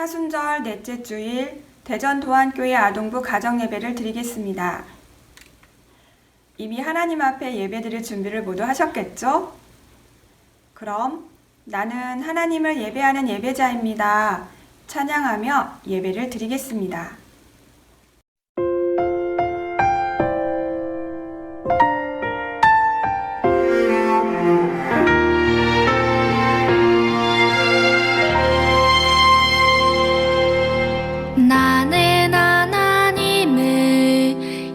사순절 넷째 주일 대전도안교회 아동부 가정예배를 드리겠습니다. 이미 하나님 앞에 예배드릴 준비를 모두 하셨겠죠? 그럼 나는 하나님을 예배하는 예배자입니다. 찬양하며 예배를 드리겠습니다. 나는 하나님을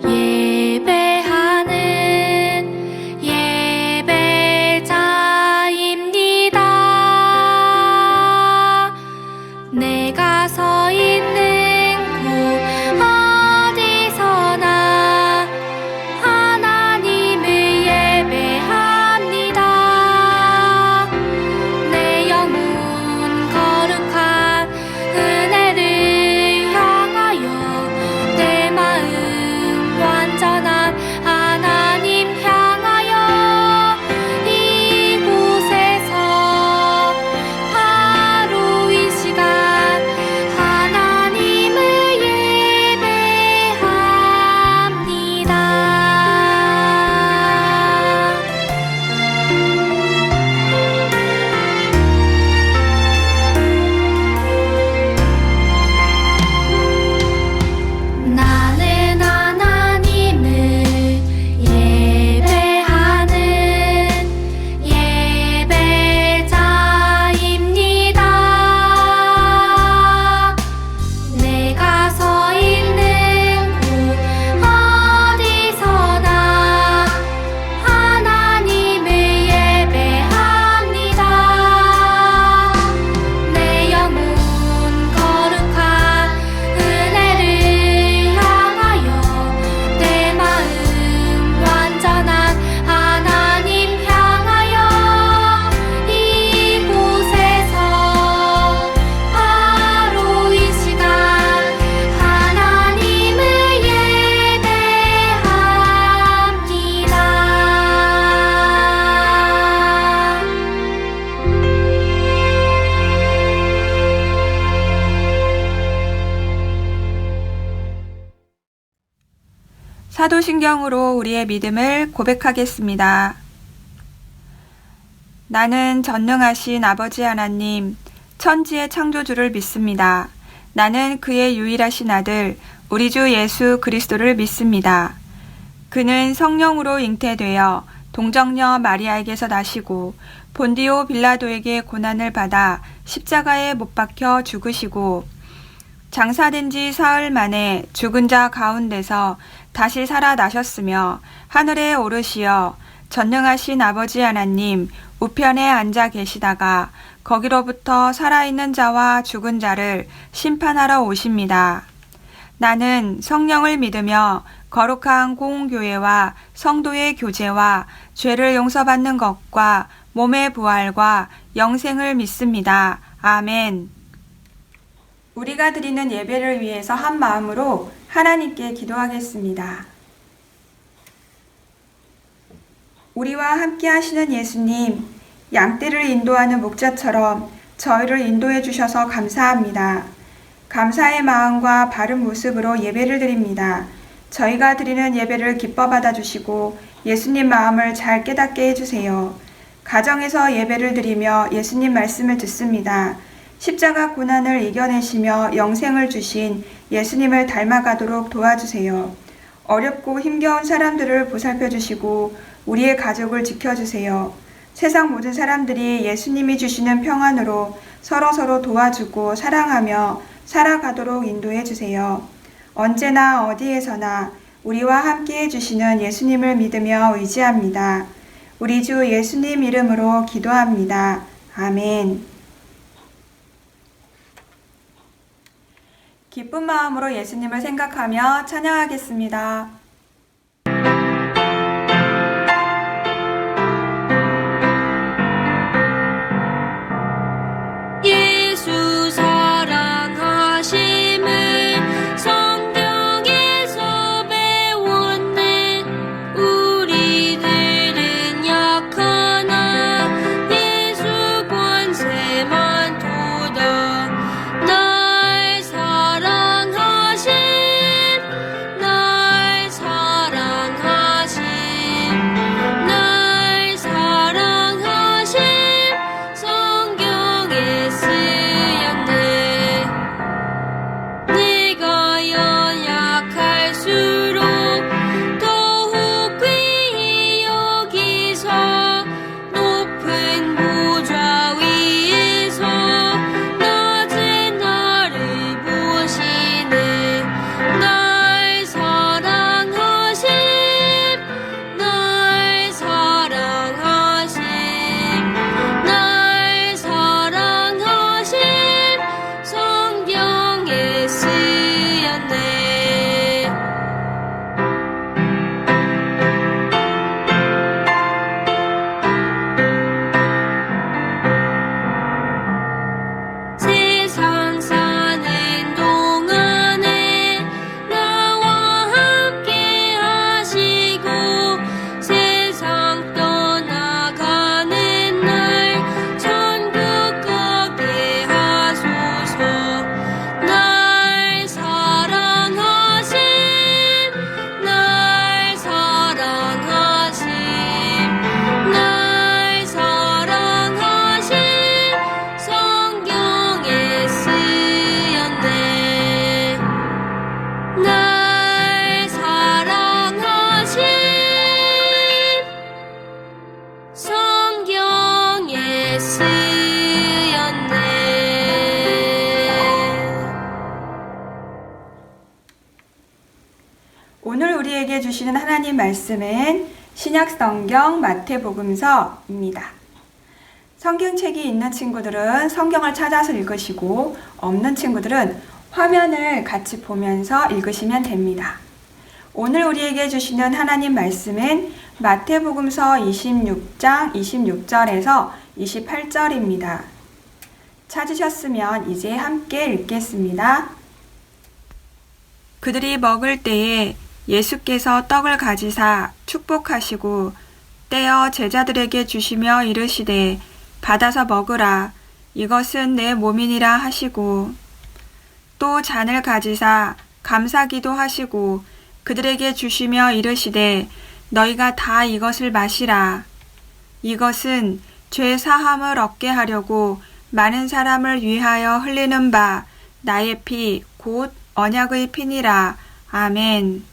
예배하는 예배자입니다. 내가 서 있는 곳 어디서나 하나님을 예배합니다. 내 영혼 거룩한 은혜를 완전한 하나님 향하여 이곳에서 바로 이 시간 하나님을 예배합니다. 나는 사도신경으로 우리의 믿음을 고백하겠습니다. 나는 전능하신 아버지 하나님, 천지의 창조주를 믿습니다. 나는 그의 유일하신 아들, 우리 주 예수 그리스도를 믿습니다. 그는 성령으로 잉태되어 동정녀 마리아에게서 나시고 본디오 빌라도에게 고난을 받아 십자가에 못 박혀 죽으시고 장사된 지 사흘 만에 죽은 자 가운데서 다시 살아나셨으며 하늘에 오르시어 전능하신 아버지 하나님 우편에 앉아 계시다가 거기로부터 살아있는 자와 죽은 자를 심판하러 오십니다. 나는 성령을 믿으며 거룩한 공교회와 성도의 교제와 죄를 용서받는 것과 몸의 부활과 영생을 믿습니다. 아멘. 우리가 드리는 예배를 위해서 한 마음으로 하나님께 기도하겠습니다. 우리와 함께 하시는 예수님, 양떼를 인도하는 목자처럼 저희를 인도해 주셔서 감사합니다. 감사의 마음과 바른 모습으로 예배를 드립니다. 저희가 드리는 예배를 기뻐 받아주시고 예수님 마음을 잘 깨닫게 해주세요. 가정에서 예배를 드리며 예수님 말씀을 듣습니다. 십자가 고난을 이겨내시며 영생을 주신 예수님을 닮아가도록 도와주세요. 어렵고 힘겨운 사람들을 보살펴 주시고 우리의 가족을 지켜주세요. 세상 모든 사람들이 예수님이 주시는 평안으로 서로서로 도와주고 사랑하며 살아가도록 인도해 주세요. 언제나 어디에서나 우리와 함께 해주시는 예수님을 믿으며 의지합니다. 우리 주 예수님 이름으로 기도합니다. 아멘. 기쁜 마음으로 예수님을 생각하며 찬양하겠습니다. 예수 사랑하심을 성경에서 배웠네. 우리들은 약하나 예수 권세만 도다. 나 우리에게 주시는 하나님 말씀은 신약성경 마태복음서입니다. 성경책이 있는 친구들은 성경을 찾아서 읽으시고 없는 친구들은 화면을 같이 보면서 읽으시면 됩니다. 오늘 우리에게 주시는 하나님 말씀은 마태복음서 26장 26절에서 28절입니다. 찾으셨으면 이제 함께 읽겠습니다. 그들이 먹을 때에 예수께서 떡을 가지사 축복하시고 떼어 제자들에게 주시며 이르시되 받아서 먹으라 이것은 내 몸이니라 하시고 또 잔을 가지사 감사기도 하시고 그들에게 주시며 이르시되 너희가 다 이것을 마시라 이것은 죄 사함을 얻게 하려고 많은 사람을 위하여 흘리는 바 나의 피 곧 언약의 피니라. 아멘.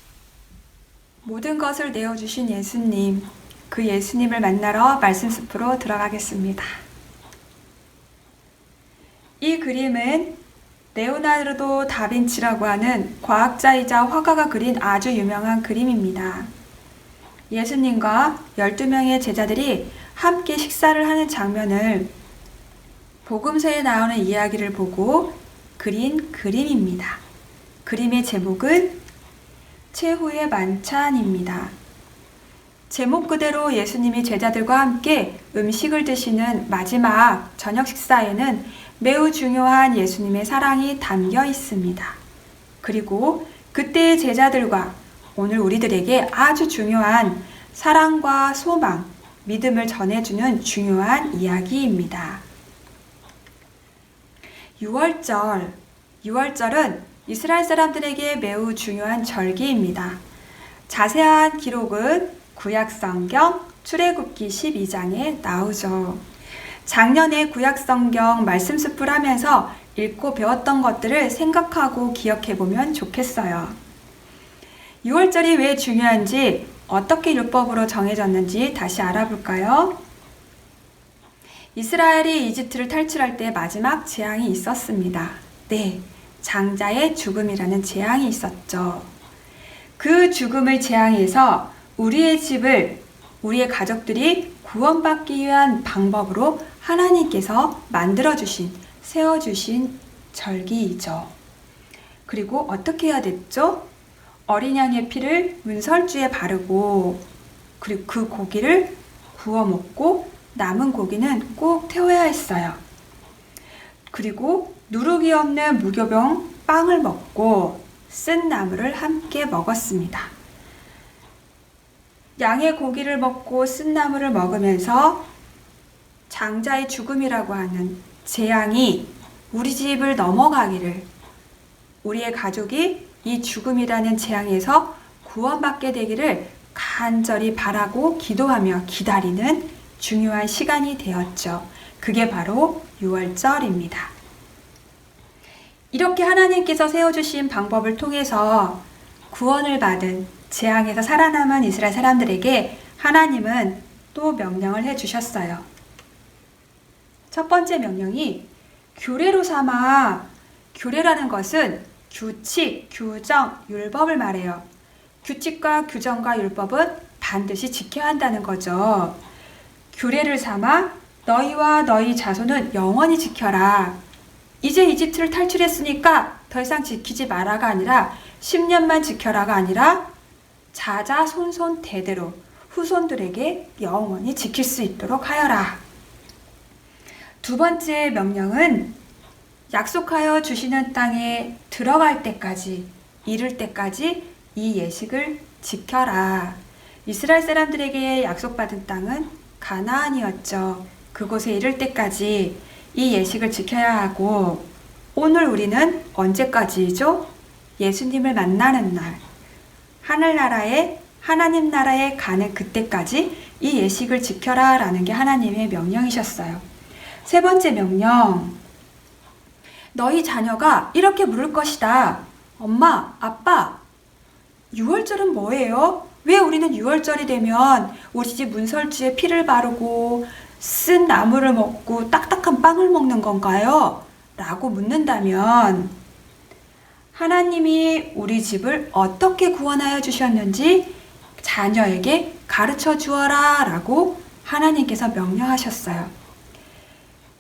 모든 것을 내어주신 예수님, 그 예수님을 만나러 말씀 숲으로 들어가겠습니다. 이 그림은 레오나르도 다빈치라고 하는 과학자이자 화가가 그린 아주 유명한 그림입니다. 예수님과 12명의 제자들이 함께 식사를 하는 장면을 복음서에 나오는 이야기를 보고 그린 그림입니다. 그림의 제목은 최후의 만찬입니다. 제목 그대로 예수님이 제자들과 함께 음식을 드시는 마지막 저녁 식사에는 매우 중요한 예수님의 사랑이 담겨 있습니다. 그리고 그때의 제자들과 오늘 우리들에게 아주 중요한 사랑과 소망, 믿음을 전해주는 중요한 이야기입니다. 6월절은 이스라엘 사람들에게 매우 중요한 절기입니다. 자세한 기록은 구약성경 출애굽기 12장에 나오죠. 작년에 구약성경 말씀 숲을 하면서 읽고 배웠던 것들을 생각하고 기억해보면 좋겠어요. 6월절이 왜 중요한지 어떻게 율법으로 정해졌는지 다시 알아볼까요? 이스라엘이 이집트를 탈출할 때 마지막 재앙이 있었습니다. 네, 장자의 죽음이라는 재앙이 있었죠. 그 죽음을 재앙해서 우리의 집을, 우리의 가족들이 구원받기 위한 방법으로 하나님께서 만들어주신, 세워주신 절기이죠. 그리고 어떻게 해야 됐죠? 어린 양의 피를 문설주에 바르고 그리고 그 고기를 구워 먹고 남은 고기는 꼭 태워야 했어요. 그리고 누룩이 없는 무교병 빵을 먹고 쓴 나물을 함께 먹었습니다. 양의 고기를 먹고 쓴 나물을 먹으면서 장자의 죽음이라고 하는 재앙이 우리 집을 넘어가기를, 우리의 가족이 이 죽음이라는 재앙에서 구원받게 되기를 간절히 바라고 기도하며 기다리는 중요한 시간이 되었죠. 그게 바로 6월절입니다. 이렇게 하나님께서 세워주신 방법을 통해서 구원을 받은 재앙에서 살아남은 이스라엘 사람들에게 하나님은 또 명령을 해주셨어요. 첫 번째 명령이 규례로 삼아, 규례라는 것은 규칙, 규정, 율법을 말해요. 규칙과 규정과 율법은 반드시 지켜야 한다는 거죠. 규례를 삼아 너희와 너희 자손은 영원히 지켜라. 이제 이집트를 탈출했으니까 더 이상 지키지 마라가 아니라 10년만 지켜라가 아니라 자자손손 대대로 후손들에게 영원히 지킬 수 있도록 하여라. 두 번째 명령은 약속하여 주시는 땅에 들어갈 때까지, 이를 때까지 이 예식을 지켜라. 이스라엘 사람들에게 약속받은 땅은 가나안이었죠. 그곳에 이를 때까지 이 예식을 지켜야 하고, 오늘 우리는 언제까지죠? 예수님을 만나는 날, 하늘나라에, 하나님 나라에 가는 그때까지 이 예식을 지켜라 라는 게 하나님의 명령이셨어요. 세 번째 명령, 너희 자녀가 이렇게 물을 것이다. 엄마, 아빠, 6월절은 뭐예요? 왜 우리는 6월절이 되면 우리 집 문설주에 피를 바르고 쓴 나물을 먹고 딱딱한 빵을 먹는 건가요? 라고 묻는다면 하나님이 우리 집을 어떻게 구원하여 주셨는지 자녀에게 가르쳐 주어라 라고 하나님께서 명령하셨어요.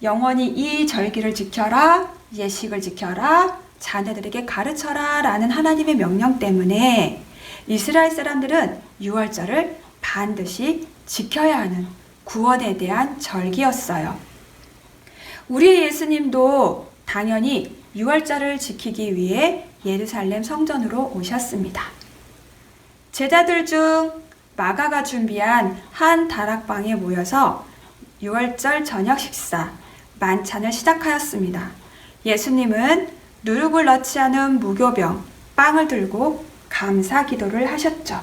영원히 이 절기를 지켜라, 예식을 지켜라, 자녀들에게 가르쳐라 라는 하나님의 명령 때문에 이스라엘 사람들은 유월절을 반드시 지켜야 하는 구원에 대한 절기였어요. 우리 예수님도 당연히 유월절을 지키기 위해 예루살렘 성전으로 오셨습니다. 제자들 중 마가가 준비한 한 다락방에 모여서 유월절 저녁 식사, 만찬을 시작하였습니다. 예수님은 누룩을 넣지 않은 무교병, 빵을 들고 감사 기도를 하셨죠.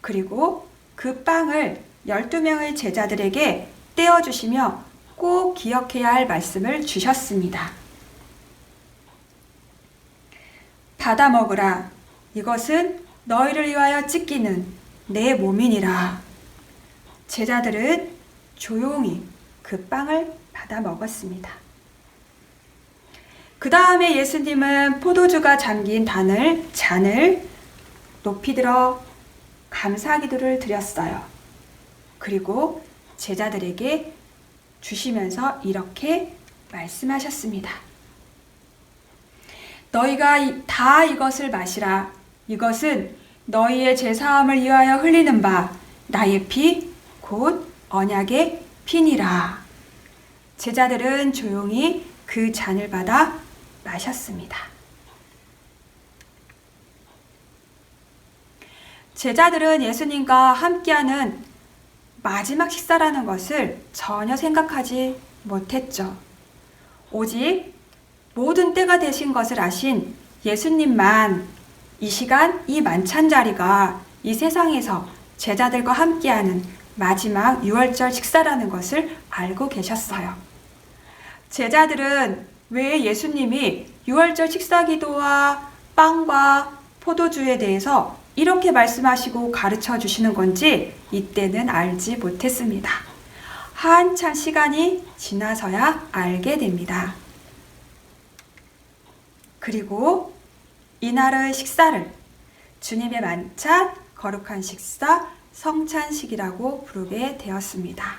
그리고 그 빵을 12명의 제자들에게 떼어주시며 꼭 기억해야 할 말씀을 주셨습니다. 받아 먹으라. 이것은 너희를 위하여 찢기는 내 몸이니라. 제자들은 조용히 그 빵을 받아 먹었습니다. 그 다음에 예수님은 포도주가 잠긴 잔을 높이 들어 감사 기도를 드렸어요. 그리고 제자들에게 주시면서 이렇게 말씀하셨습니다. 너희가 다 이것을 마시라. 이것은 너희의 죄사함을 위하여 흘리는 바 나의 피, 곧 언약의 피니라. 제자들은 조용히 그 잔을 받아 마셨습니다. 제자들은 예수님과 함께하는 마지막 식사라는 것을 전혀 생각하지 못했죠. 오직 모든 때가 되신 것을 아신 예수님만 이 시간, 이 만찬 자리가 이 세상에서 제자들과 함께하는 마지막 유월절 식사라는 것을 알고 계셨어요. 제자들은 왜 예수님이 유월절 식사 기도와 빵과 포도주에 대해서 이렇게 말씀하시고 가르쳐 주시는 건지 이때는 알지 못했습니다. 한참 시간이 지나서야 알게 됩니다. 그리고 이날의 식사를 주님의 만찬, 거룩한 식사, 성찬식이라고 부르게 되었습니다.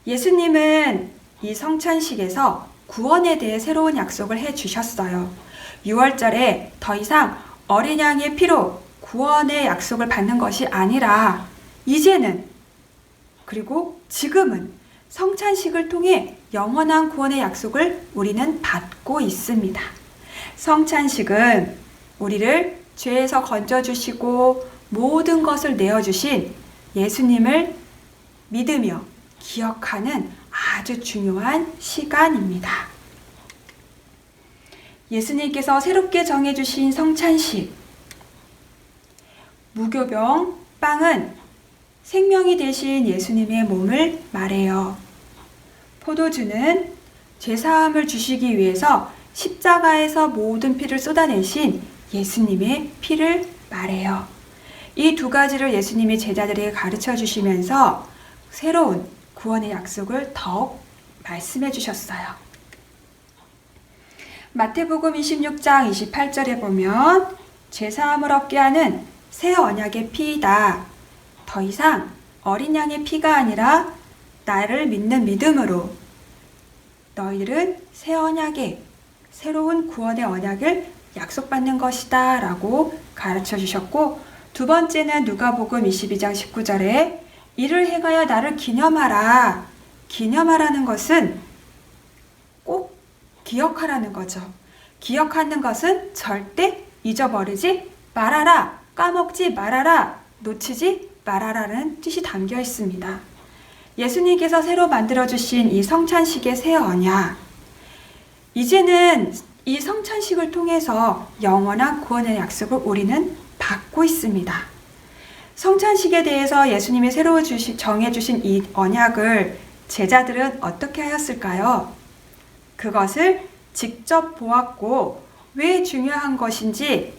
예수님은 이 성찬식에서 구원에 대해 새로운 약속을 해 주셨어요. 유월절에 더 이상 어린 양의 피로 구원의 약속을 받는 것이 아니라 이제는 그리고 지금은 성찬식을 통해 영원한 구원의 약속을 우리는 받고 있습니다. 성찬식은 우리를 죄에서 건져주시고 모든 것을 내어주신 예수님을 믿으며 기억하는 아주 중요한 시간입니다. 예수님께서 새롭게 정해주신 성찬식, 무교병, 빵은 생명이 되신 예수님의 몸을 말해요. 포도주는 죄사함을 주시기 위해서 십자가에서 모든 피를 쏟아내신 예수님의 피를 말해요. 이 두 가지를 예수님이 제자들에게 가르쳐 주시면서 새로운 구원의 약속을 더욱 말씀해 주셨어요. 마태복음 26장 28절에 보면 죄사함을 얻게 하는 새 언약의 피이다. 더 이상 어린 양의 피가 아니라 나를 믿는 믿음으로 너희들은 새 언약의 새로운 구원의 언약을 약속받는 것이다 라고 가르쳐 주셨고, 두 번째는 누가복음 22장 19절에 이를 행하여 나를 기념하라. 기념하라는 것은 꼭 기억하라는 거죠. 기억하는 것은 절대 잊어버리지 말아라, 까먹지 말아라, 놓치지 말아라는 뜻이 담겨 있습니다. 예수님께서 새로 만들어주신 이 성찬식의 새 언약, 이제는 이 성찬식을 통해서 영원한 구원의 약속을 우리는 받고 있습니다. 성찬식에 대해서 예수님이 새로 정해주신 이 언약을 제자들은 어떻게 하였을까요? 그것을 직접 보았고 왜 중요한 것인지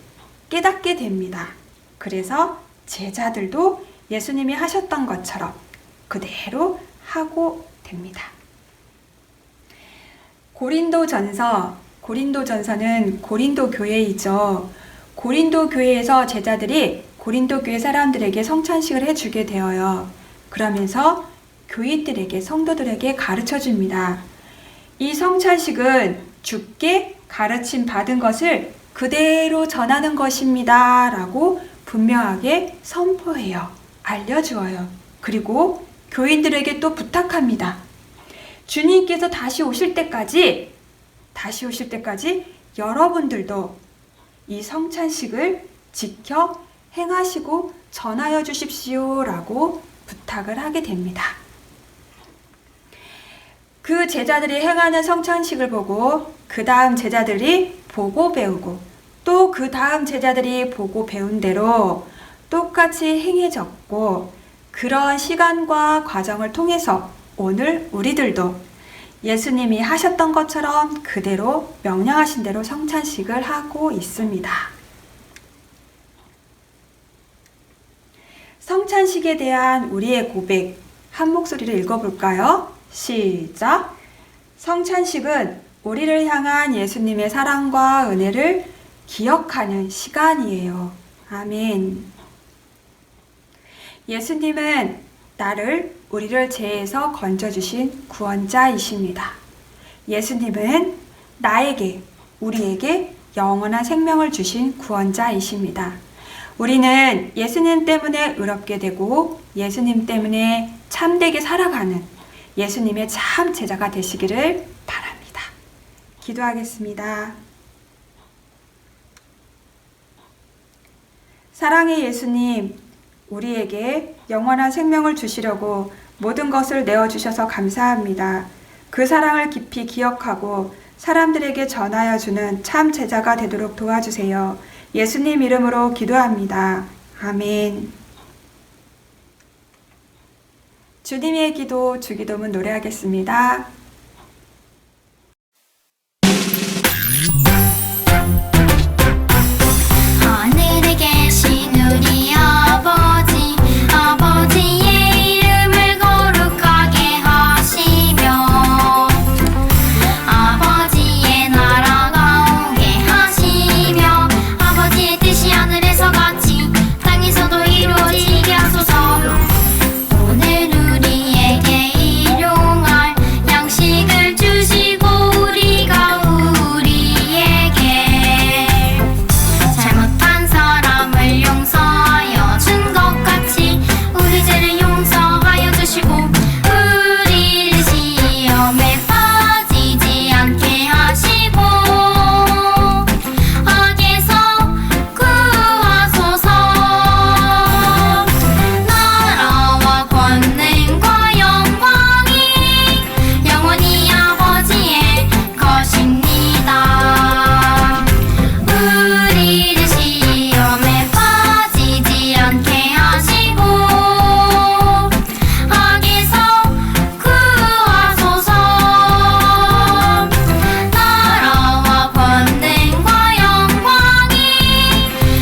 깨닫게 됩니다. 그래서 제자들도 예수님이 하셨던 것처럼 그대로 하고 됩니다. 고린도전서 고린도전서는 고린도 교회이죠. 고린도 교회에서 제자들이 고린도 교회 사람들에게 성찬식을 해주게 되어요. 그러면서 교인들에게, 성도들에게 가르쳐 줍니다. 이 성찬식은 주께 가르침 받은 것을 그대로 전하는 것입니다. 라고 분명하게 선포해요. 알려주어요. 그리고 교인들에게 또 부탁합니다. 주님께서 다시 오실 때까지 여러분들도 이 성찬식을 지켜 행하시고 전하여 주십시오. 라고 부탁을 하게 됩니다. 그 제자들이 행하는 성찬식을 보고 그 다음 제자들이 보고 배우고 또 그 다음 제자들이 보고 배운 대로 똑같이 행해졌고 그런 시간과 과정을 통해서 오늘 우리들도 예수님이 하셨던 것처럼 그대로 명령하신 대로 성찬식을 하고 있습니다. 성찬식에 대한 우리의 고백 한 목소리로 읽어볼까요? 시작! 성찬식은 우리를 향한 예수님의 사랑과 은혜를 기억하는 시간이에요. 아멘. 예수님은 우리를 죄에서 건져주신 구원자이십니다. 예수님은 우리에게 영원한 생명을 주신 구원자이십니다. 우리는 예수님 때문에 의롭게 되고 예수님 때문에 참되게 살아가는 예수님의 참 제자가 되시기를 바랍니다. 기도하겠습니다. 사랑의 예수님, 우리에게 영원한 생명을 주시려고 모든 것을 내어주셔서 감사합니다. 그 사랑을 깊이 기억하고 사람들에게 전하여 주는 참 제자가 되도록 도와주세요. 예수님 이름으로 기도합니다. 아멘. 주님의 기도, 주기도문 노래하겠습니다. 하늘에 계신 우리 아버지, 아버지의 이름을 거룩하게 하시며 아버지의 나라가 오게 하시며 아버지의 뜻이 하늘에서 같이 땅에서도 이루어지게 하소서. 오늘 우리에게 일용할 양식을 주시고 우리가 우리에게 잘못한 사람을 용서하여 준 것 같이 우리 죄를 용서하여 주시고 우리를 시험에 빠지지 않게 하시고 악에서 구하소서. 나라와 권능과 영광이 영원히 아버지의 것입니다. 우리를 시험에 빠지지 않게 하시고 악에서 구하소서. 나라와 권능과 영광이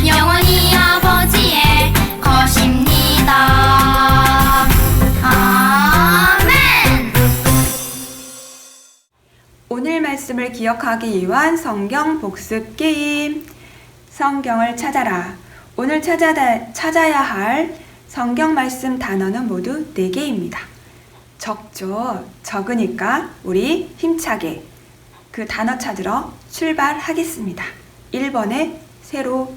영원히 아버지의 것입니다. 아멘. 오늘 말씀을 기억하기 위한 성경 복습 게임. 성경을 찾아라. 오늘 찾아야 할 성경 말씀 단어는 모두 4개입니다. 적죠. 적으니까 우리 힘차게 그 단어 찾으러 출발하겠습니다. 1번에 세로.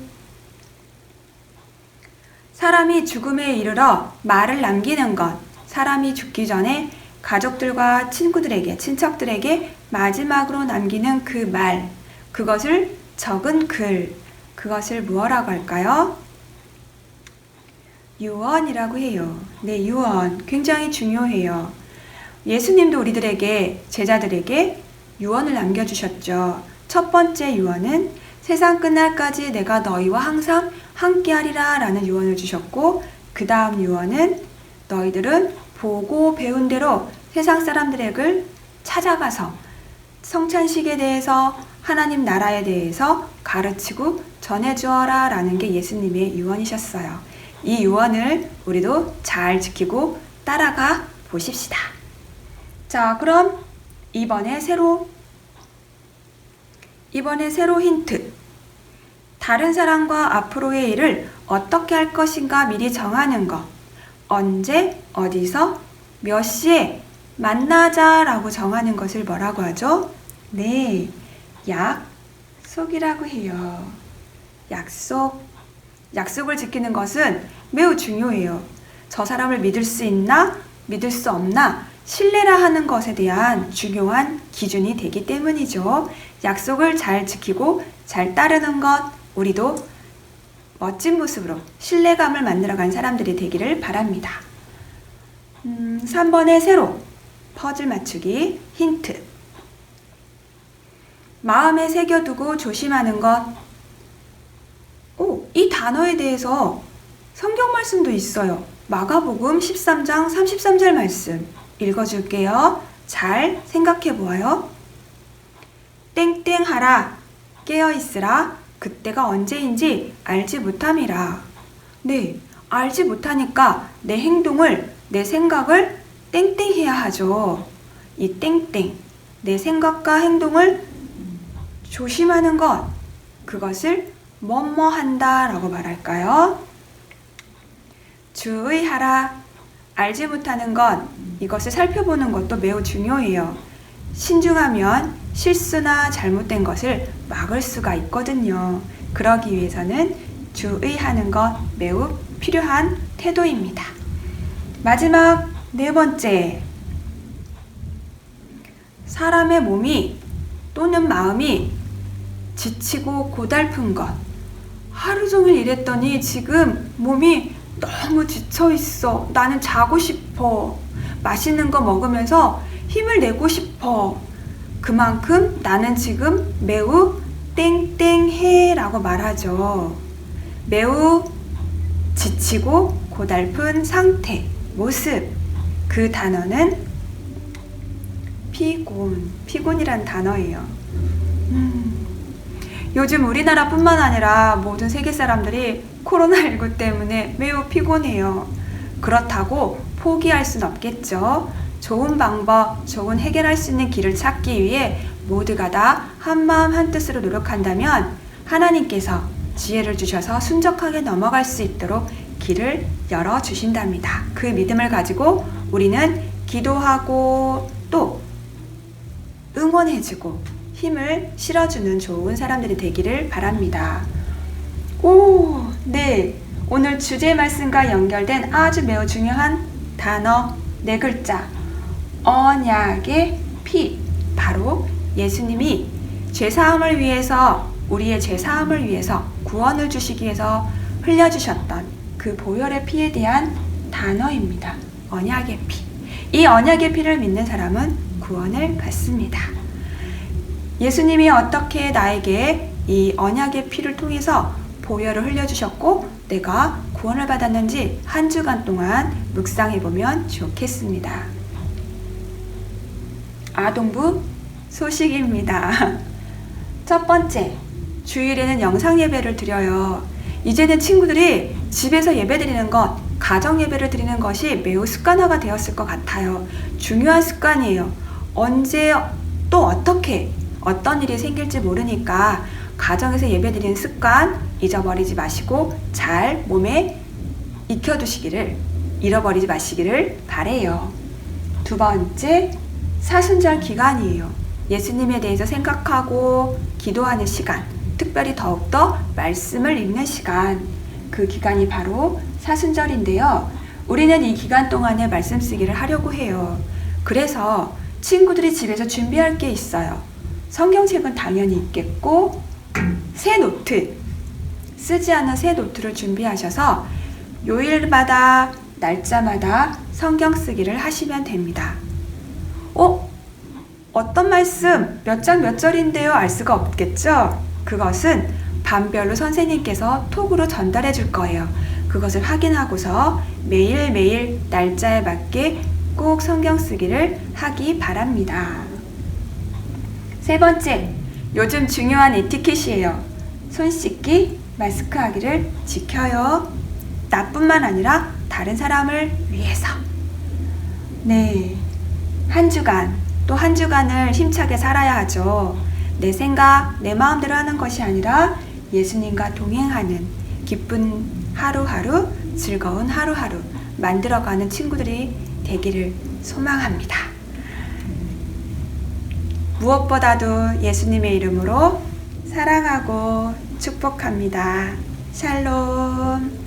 사람이 죽음에 이르러 말을 남기는 것. 사람이 죽기 전에 가족들과 친척들에게 마지막으로 남기는 그 말. 그것을 적은 글. 그것을 무엇라고 할까요? 유언이라고 해요. 네, 유언. 굉장히 중요해요. 예수님도 우리들에게, 제자들에게 유언을 남겨주셨죠. 첫 번째 유언은 세상 끝날까지 내가 너희와 항상 함께하리라 라는 유언을 주셨고, 그 다음 유언은 너희들은 보고 배운 대로 세상 사람들에게 찾아가서 성찬식에 대해서 하나님 나라에 대해서 가르치고 전해주어라 라는 게 예수님의 유언이셨어요. 이 유언을 우리도 잘 지키고 따라가 보십시다. 자, 그럼 이번에 세로. 이번에 새로 힌트. 다른 사람과 앞으로의 일을 어떻게 할 것인가 미리 정하는 것. 언제, 어디서, 몇 시에 만나자라고 정하는 것을 뭐라고 하죠? 네, 약속이라고 해요. 약속. 약속을 지키는 것은 매우 중요해요. 저 사람을 믿을 수 있나, 믿을 수 없나, 신뢰라 하는 것에 대한 중요한 기준이 되기 때문이죠. 약속을 잘 지키고 잘 따르는 것, 우리도 멋진 모습으로 신뢰감을 만들어간 사람들이 되기를 바랍니다. 3번의 세로, 퍼즐 맞추기, 힌트. 마음에 새겨두고 조심하는 것. 이 단어에 대해서 성경 말씀도 있어요. 마가복음 13장 33절 말씀 읽어줄게요. 잘 생각해 보아요. 땡땡하라, 깨어있으라, 그때가 언제인지 알지 못함이라. 네, 알지 못하니까 내 행동을, 내 생각을 땡땡해야 하죠. 이 땡땡, 내 생각과 행동을 조심하는 것, 그것을 뭐뭐 한다 라고 말할까요? 주의하라. 알지 못하는 것, 이것을 살펴보는 것도 매우 중요해요. 신중하면 실수나 잘못된 것을 막을 수가 있거든요. 그러기 위해서는 주의하는 것 매우 필요한 태도입니다. 마지막 4번째. 사람의 몸이 또는 마음이 지치고 고달픈 것. 하루 종일 일했더니 지금 몸이 너무 지쳐 있어. 나는 자고 싶어. 맛있는 거 먹으면서 힘을 내고 싶어. 그만큼 나는 지금 매우 땡땡해 라고 말하죠. 매우 지치고 고달픈 상태, 모습. 그 단어는 피곤이란 단어예요. 요즘 우리나라뿐만 아니라 모든 세계 사람들이 코로나19 때문에 매우 피곤해요. 그렇다고 포기할 순 없겠죠. 좋은 방법, 좋은 해결할 수 있는 길을 찾기 위해 모두가 다 한마음 한뜻으로 노력한다면 하나님께서 지혜를 주셔서 순적하게 넘어갈 수 있도록 길을 열어주신답니다. 그 믿음을 가지고 우리는 기도하고 또 응원해주고 힘을 실어주는 좋은 사람들이 되기를 바랍니다. 네. 오늘 주제 말씀과 연결된 아주 매우 중요한 단어 4글자. 언약의 피. 바로 예수님이 죄사함을 위해서, 우리의 죄사함을 위해서, 구원을 주시기 위해서 흘려주셨던 그 보혈의 피에 대한 단어입니다. 언약의 피. 이 언약의 피를 믿는 사람은 구원을 받습니다. 예수님이 어떻게 나에게 이 언약의 피를 통해서 보혈을 흘려주셨고 내가 구원을 받았는지 한 주간 동안 묵상해보면 좋겠습니다. 아동부 소식입니다. 첫 번째, 주일에는 영상 예배를 드려요. 이제는 친구들이 집에서 예배 드리는 것, 가정 예배를 드리는 것이 매우 습관화가 되었을 것 같아요. 중요한 습관이에요. 언제 또 어떻게 어떤 일이 생길지 모르니까 가정에서 예배드리는 습관 잊어버리지 마시고 잘 몸에 익혀두시기를, 잃어버리지 마시기를 바래요. 두 번째, 사순절 기간이에요. 예수님에 대해서 생각하고 기도하는 시간, 특별히 더욱더 말씀을 읽는 시간, 그 기간이 바로 사순절인데요. 우리는 이 기간 동안에 말씀 쓰기를 하려고 해요. 그래서 친구들이 집에서 준비할 게 있어요. 성경책은 당연히 있겠고 새 노트, 쓰지 않은 새 노트를 준비하셔서 요일마다 날짜마다 성경 쓰기를 하시면 됩니다. 어떤 말씀 몇 장 몇 절인데요? 알 수가 없겠죠? 그것은 반별로 선생님께서 톡으로 전달해 줄 거예요. 그것을 확인하고서 매일매일 날짜에 맞게 꼭 성경 쓰기를 하기 바랍니다. 세 번째, 요즘 중요한 에티켓이에요. 손 씻기, 마스크 하기를 지켜요. 나뿐만 아니라 다른 사람을 위해서. 네, 한 주간, 또 한 주간을 힘차게 살아야 하죠. 내 생각, 내 마음대로 하는 것이 아니라 예수님과 동행하는 기쁜 하루하루, 즐거운 하루하루 만들어가는 친구들이 되기를 소망합니다. 무엇보다도 예수님의 이름으로 사랑하고 축복합니다. 샬롬.